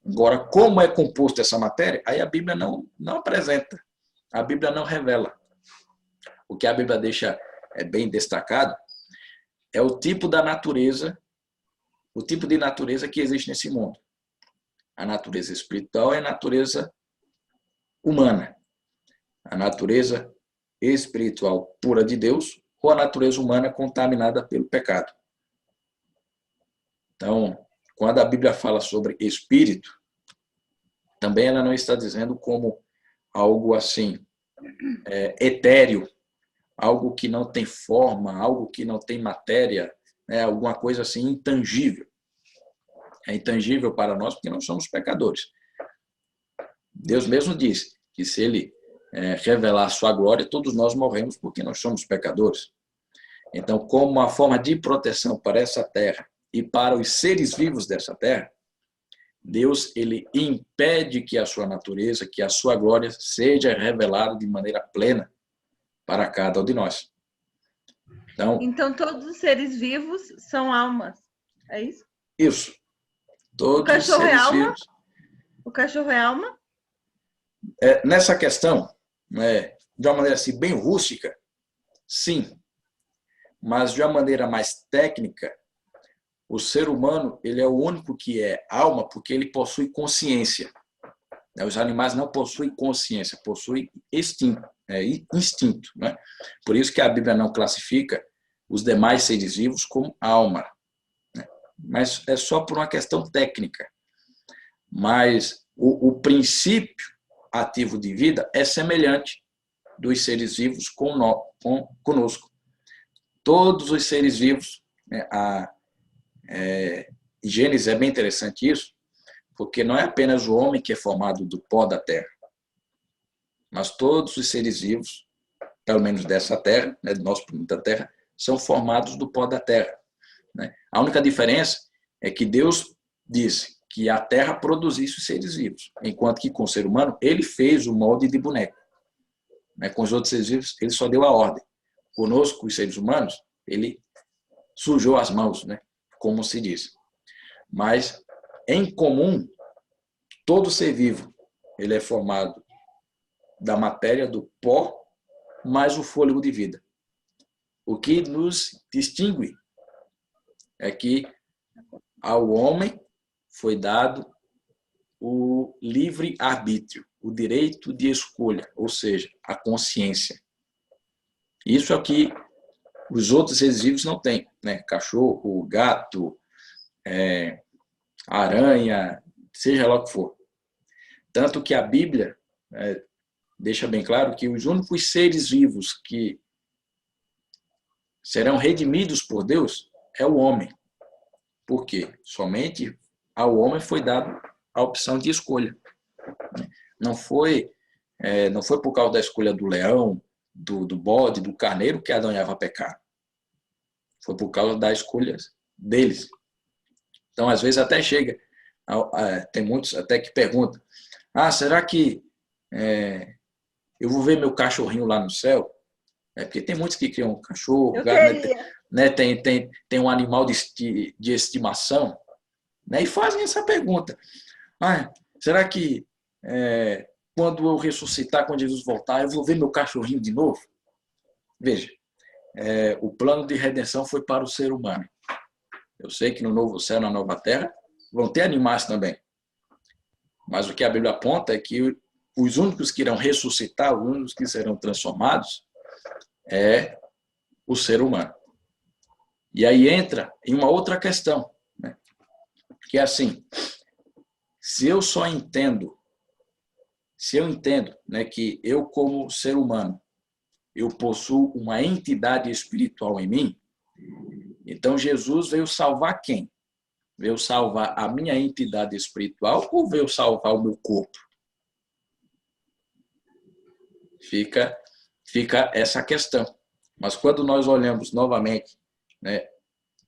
Agora, como é composta essa matéria? Aí a Bíblia não apresenta, a Bíblia não revela. O que a Bíblia deixa bem destacado é o tipo da natureza, o tipo de natureza que existe nesse mundo. A natureza espiritual é a natureza humana. A natureza espiritual pura de Deus ou a natureza humana contaminada pelo pecado. Então, quando a Bíblia fala sobre espírito, também ela não está dizendo como algo assim, etéreo, algo que não tem forma, algo que não tem matéria, né, alguma coisa assim intangível. É intangível para nós porque nós somos pecadores. Deus mesmo diz que se ele revelar a sua glória, todos nós morremos porque nós somos pecadores. Então, como uma forma de proteção para essa terra e para os seres vivos dessa terra, Deus ele impede que a sua natureza, que a sua glória seja revelada de maneira plena para cada um de nós. Então todos os seres vivos são almas, é isso? Isso. Todos o cachorro os seres é alma? vivos. O cachorro é alma? Nessa questão, né, de uma maneira assim, bem rústica, sim. Mas de uma maneira mais técnica, o ser humano ele é o único que é alma porque ele possui consciência. Os animais não possuem consciência, possuem instinto. Né? Por isso que a Bíblia não classifica os demais seres vivos como alma. Né? Mas é só por uma questão técnica. Mas o princípio ativo de vida é semelhante dos seres vivos conosco. Todos os seres vivos, né, Gênesis é bem interessante isso, porque não é apenas o homem que é formado do pó da terra, mas todos os seres vivos, pelo menos dessa terra, né, do nosso planeta Terra, são formados do pó da terra. Né? A única diferença é que Deus disse que a terra produzisse os seres vivos, enquanto que com o ser humano ele fez o molde de boneco. Né? Com os outros seres vivos ele só deu a ordem. Conosco, os seres humanos, ele sujou as mãos, né? Como se diz. Mas, em comum, todo ser vivo ele é formado da matéria, do pó, mais o fôlego de vida. O que nos distingue é que ao homem foi dado o livre-arbítrio, o direito de escolha, ou seja, a consciência. Isso é o que os outros seres vivos não têm, né? Cachorro, gato, aranha, seja lá o que for. Tanto que a Bíblia deixa bem claro que os únicos seres vivos que serão redimidos por Deus é o homem. Por quê? Somente ao homem foi dado a opção de escolha. Não foi por causa da escolha do leão, do bode, do carneiro que Adão e Eva pecaram. Foi por causa das escolhas deles. Então, às vezes até chega, tem muitos até que perguntam, será que eu vou ver meu cachorrinho lá no céu? Porque tem muitos que criam um cachorro, gato, né? Tem um animal de estimação, né? E fazem essa pergunta. Será que quando eu ressuscitar, quando Jesus voltar, eu vou ver meu cachorrinho de novo? Veja, o plano de redenção foi para o ser humano. Eu sei que no novo céu, na nova terra, vão ter animais também. Mas o que a Bíblia aponta é que os únicos que irão ressuscitar, os únicos que serão transformados, é o ser humano. E aí entra em uma outra questão, né? Que é assim, se eu entendo, né, que eu como ser humano, eu possuo uma entidade espiritual em mim, então Jesus veio salvar quem? Veio salvar a minha entidade espiritual ou veio salvar o meu corpo? Fica essa questão. Mas quando nós olhamos novamente, né,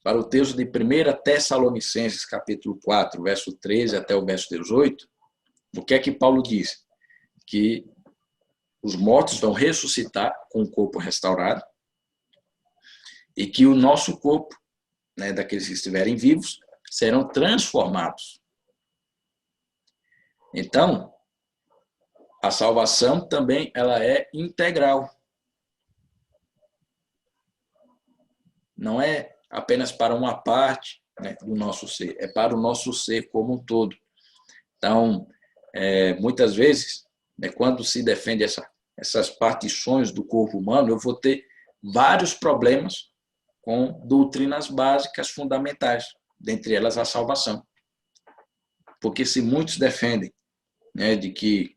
para o texto de 1 Tessalonicenses, capítulo 4, verso 13 até o verso 18, o que é que Paulo diz? Que os mortos vão ressuscitar com o corpo restaurado e que o nosso corpo, né, daqueles que estiverem vivos, serão transformados. Então, a salvação também ela é integral. Não é apenas para uma parte, né, do nosso ser, é para o nosso ser como um todo. Então, muitas vezes, né, quando se defende essas partições do corpo humano, eu vou ter vários problemas com doutrinas básicas fundamentais, dentre elas a salvação. Porque se muitos defendem, né, de que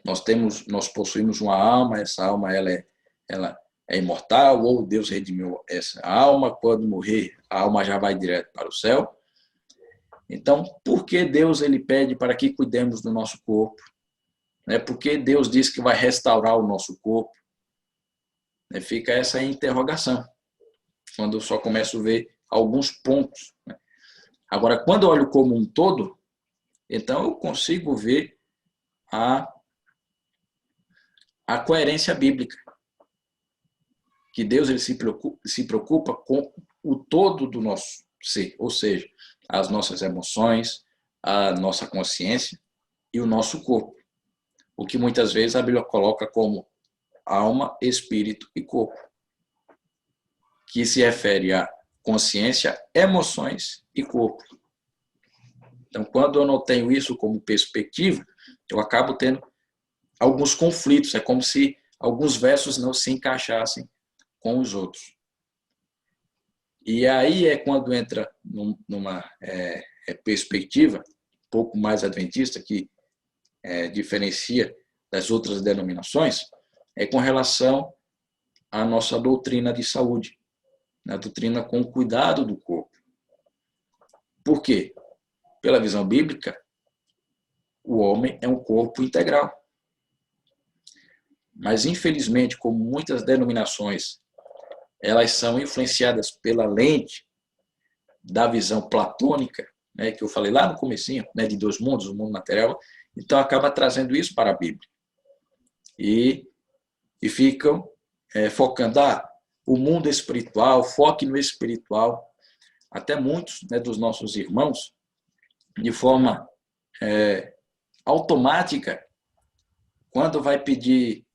nós possuímos uma alma, essa alma ela é imortal, ou Deus redimiu essa alma, quando morrer, a alma já vai direto para o céu. Então, por que Deus ele pede para que cuidemos do nosso corpo? Por que Deus diz que vai restaurar o nosso corpo? Fica essa interrogação, quando eu só começo a ver alguns pontos. Agora, quando eu olho como um todo, então eu consigo ver a coerência bíblica. Que Deus ele se preocupa com o todo do nosso ser, ou seja, as nossas emoções, a nossa consciência e o nosso corpo. O que muitas vezes a Bíblia coloca como alma, espírito e corpo, que se refere a consciência, emoções e corpo. Então, quando eu não tenho isso como perspectiva, eu acabo tendo alguns conflitos. É como se alguns versos não se encaixassem com os outros. E aí é quando entra numa perspectiva um pouco mais adventista, que diferencia das outras denominações, com relação à nossa doutrina de saúde, a doutrina com o cuidado do corpo. Por quê? Pela visão bíblica, o homem é um corpo integral. Mas, infelizmente, como muitas denominações, elas são influenciadas pela lente da visão platônica, né, que eu falei lá no comecinho, né, de dois mundos, o mundo material, então acaba trazendo isso para a Bíblia. E ficam focando o mundo espiritual, foque no espiritual. Até muitos, né, dos nossos irmãos, de forma automática, quando vai pedir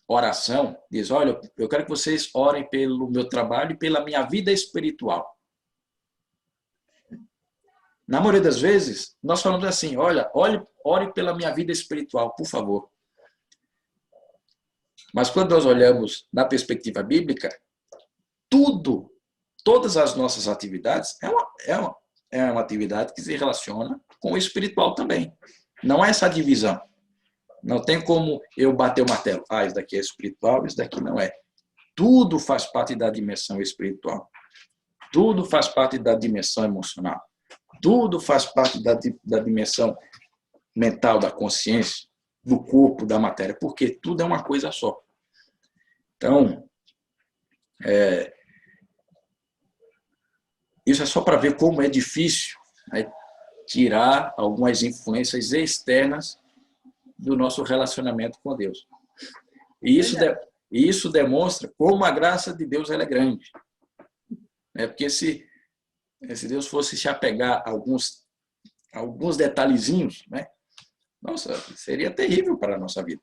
oração, diz, olha, eu quero que vocês orem pelo meu trabalho e pela minha vida espiritual. Na maioria das vezes, nós falamos assim, olha, ore pela minha vida espiritual, por favor. Mas quando nós olhamos na perspectiva bíblica, todas as nossas atividades é uma atividade que se relaciona com o espiritual também. Não há essa divisão. Não tem como eu bater o martelo. Ah, isso daqui é espiritual, isso daqui não é. Tudo faz parte da dimensão espiritual. Tudo faz parte da dimensão emocional. Tudo faz parte da dimensão mental, da consciência, do corpo, da matéria, porque tudo é uma coisa só. Então, isso é só para ver como é difícil, né, tirar algumas influências externas do nosso relacionamento com Deus. E isso demonstra como a graça de Deus ela é grande. Porque se Deus fosse se apegar a alguns detalhezinhos, né, nossa, seria terrível para a nossa vida.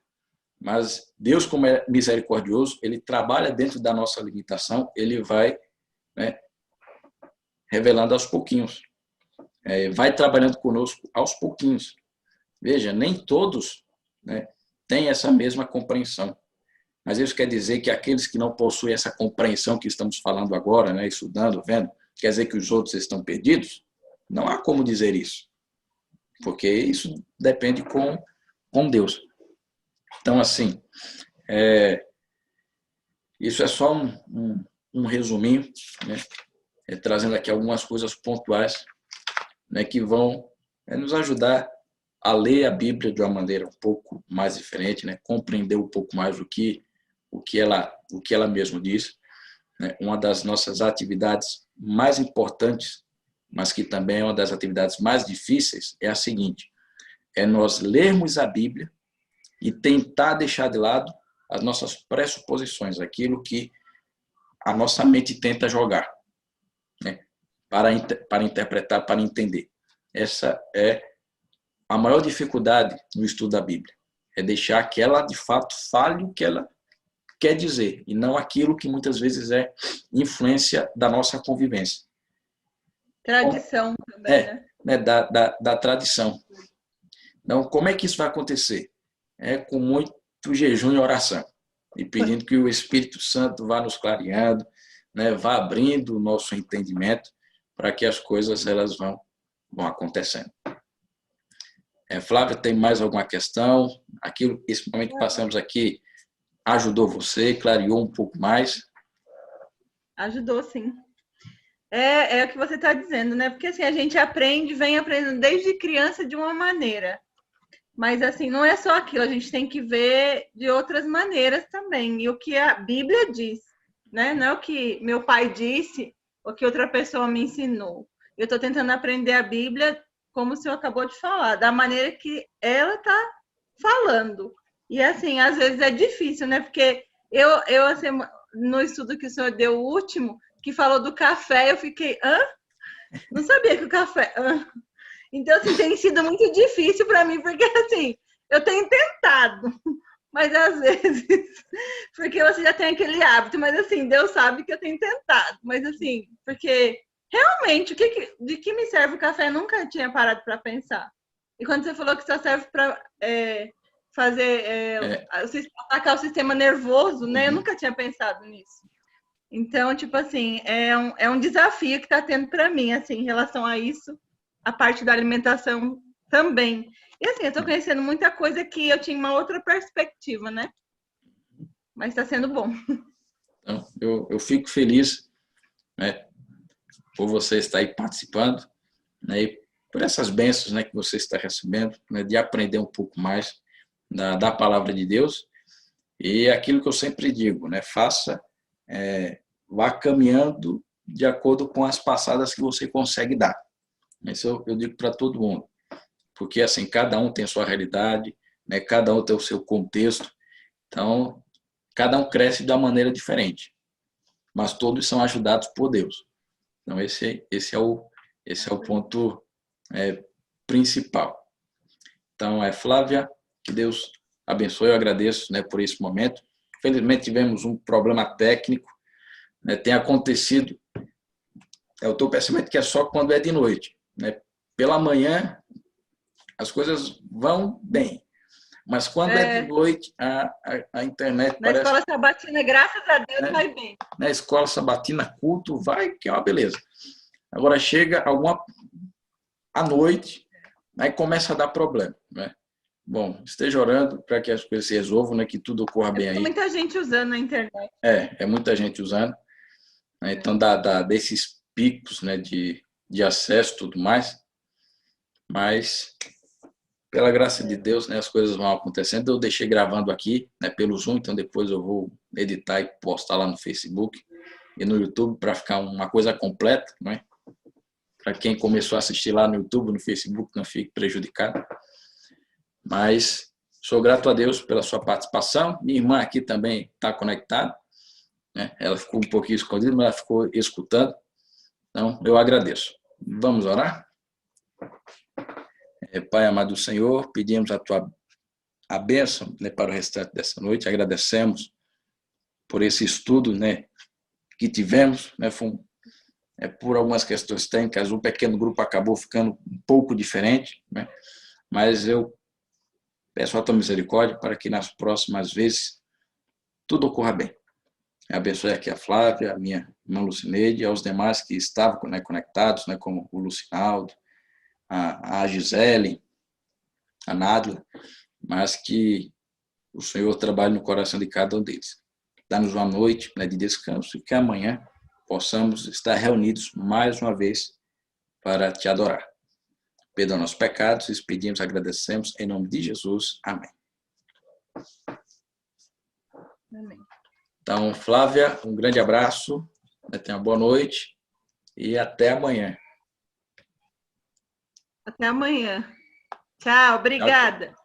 Mas Deus, como é misericordioso, ele trabalha dentro da nossa limitação, ele vai, né, revelando aos pouquinhos. Vai trabalhando conosco aos pouquinhos. Veja, nem todos, né, têm essa mesma compreensão. Mas isso quer dizer que aqueles que não possuem essa compreensão que estamos falando agora, né, estudando, vendo, quer dizer que os outros estão perdidos? Não há como dizer isso. Porque isso depende com Deus. Então, assim, isso é só um resuminho, né, trazendo aqui algumas coisas pontuais, né, que vão nos ajudar a ler a Bíblia de uma maneira um pouco mais diferente, né, compreender um pouco mais o que ela mesma diz. Né. Uma das nossas atividades mais importantes, mas que também é uma das atividades mais difíceis, é a seguinte: é nós lermos a Bíblia e tentar deixar de lado as nossas pressuposições, aquilo que a nossa mente tenta jogar, né, para interpretar, para entender. Essa é a maior dificuldade no estudo da Bíblia. É deixar que ela, de fato, fale o que ela quer dizer, e não aquilo que muitas vezes é influência da nossa convivência. Tradição também, né? Da tradição. Então, como é que isso vai acontecer? Com muito jejum e oração. E pedindo que o Espírito Santo vá nos clareando, né, vá abrindo o nosso entendimento para que as coisas elas vão acontecendo. Flávia, tem mais alguma questão? Esse momento que passamos aqui ajudou você, clareou um pouco mais? Ajudou, sim. É o que você está dizendo, né? Porque assim, a gente vem aprendendo desde criança de uma maneira. Mas assim, não é só aquilo, a gente tem que ver de outras maneiras também. E o que a Bíblia diz, né? Não é o que meu pai disse ou que outra pessoa me ensinou. Eu estou tentando aprender a Bíblia, como o senhor acabou de falar, da maneira que ela está falando. E assim, às vezes é difícil, né? Porque eu assim, no estudo que o senhor deu o último, que falou do café, eu fiquei, não sabia que o café... Então, assim, tem sido muito difícil para mim, porque, assim, eu tenho tentado, mas às vezes, porque você já tem aquele hábito, mas, assim, Deus sabe que eu tenho tentado, mas, assim, porque, realmente, de que me serve o café? Eu nunca tinha parado para pensar. E quando você falou que só serve para atacar o sistema nervoso, né? Eu nunca tinha pensado nisso. Então, tipo assim, é um desafio que está tendo para mim, assim, em relação a isso. A parte da alimentação também. E assim, eu estou conhecendo muita coisa que eu tinha uma outra perspectiva, né? Mas está sendo bom. Então, eu fico feliz, né, por você estar aí participando, né, e por essas bênçãos, né, que você está recebendo, né, de aprender um pouco mais da palavra de Deus. E aquilo que eu sempre digo, né, vá caminhando de acordo com as passadas que você consegue dar. Isso eu digo para todo mundo, porque assim, cada um tem a sua realidade, né? Cada um tem o seu contexto, então cada um cresce de uma maneira diferente, mas todos são ajudados por Deus. Então esse é o ponto principal. Então, Flávia, que Deus abençoe, eu agradeço, né, por esse momento. Infelizmente tivemos um problema técnico, né? Tem acontecido, eu estou percebendo que é só quando é de noite, né? Pela manhã as coisas vão bem, mas quando é de noite a internet na parece... escola sabatina, graças a Deus, né? vai bem. Na escola sabatina, culto, vai, que é uma beleza. Agora chega à noite, aí começa a dar problema, né? Bom, esteja orando para que as coisas se resolvam, né? Que tudo ocorra bem aí. Muita gente usando a internet. É muita gente usando, né? Então desses picos, né? De acesso e tudo mais, mas pela graça de Deus, né? As coisas vão acontecendo. Eu deixei gravando aqui, né? Pelo Zoom, então depois eu vou editar e postar lá no Facebook e no YouTube para ficar uma coisa completa, né? Para quem começou a assistir lá no YouTube, no Facebook, não fique prejudicado. Mas sou grato a Deus pela sua participação. Minha irmã aqui também está conectada, né? Ela ficou um pouquinho escondida, mas ela ficou escutando. Então, eu agradeço. Vamos orar? Pai amado do Senhor, pedimos a bênção, né, para o restante dessa noite. Agradecemos por esse estudo, né, que tivemos, né? Por algumas questões técnicas, o pequeno grupo acabou ficando um pouco diferente, né? Mas eu peço a tua misericórdia para que nas próximas vezes tudo ocorra bem. Abençoe aqui a Flávia, a minha irmã Lucineide, e aos demais que estavam, né, conectados, né, como o Lucinaldo, a Gisele, a Nádila, mas que o Senhor trabalhe no coração de cada um deles. Dá-nos uma noite, né, de descanso e que amanhã possamos estar reunidos mais uma vez para te adorar. Perdoa nossos pecados, e pedimos, agradecemos, em nome de Jesus. Amém. Amém. Então, Flávia, um grande abraço, tenha uma boa noite e até amanhã. Até amanhã. Tchau, obrigada. Tchau.